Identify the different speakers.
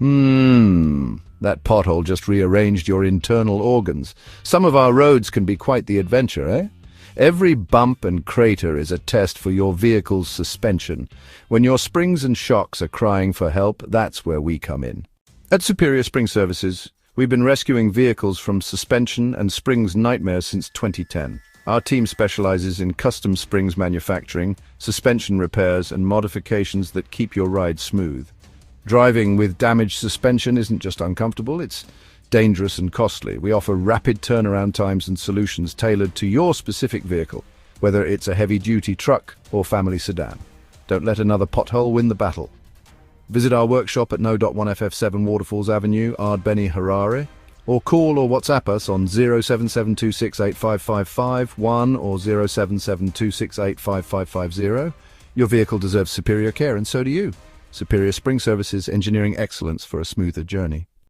Speaker 1: That pothole just rearranged your internal organs. Some of our roads can be quite the adventure, eh? Every bump and crater is a test for your vehicle's suspension. When your springs and shocks are crying for help, that's where we come in. At Superior Spring Services, we've been rescuing vehicles from suspension and springs nightmares since 2010. Our team specializes in custom springs manufacturing, suspension repairs, and modifications that keep your ride smooth. Driving with damaged suspension isn't just uncomfortable, it's dangerous and costly. We offer rapid turnaround times and solutions tailored to your specific vehicle, whether it's a heavy-duty truck or family sedan. Don't let another pothole win the battle. Visit our workshop at No.1FF7 Waterfalls Avenue, Ardbeni, Harare, or call or WhatsApp us on 07726855551 or 07726855550. Your vehicle deserves superior care, and so do you. Superior Spring Services, engineering excellence for a smoother journey.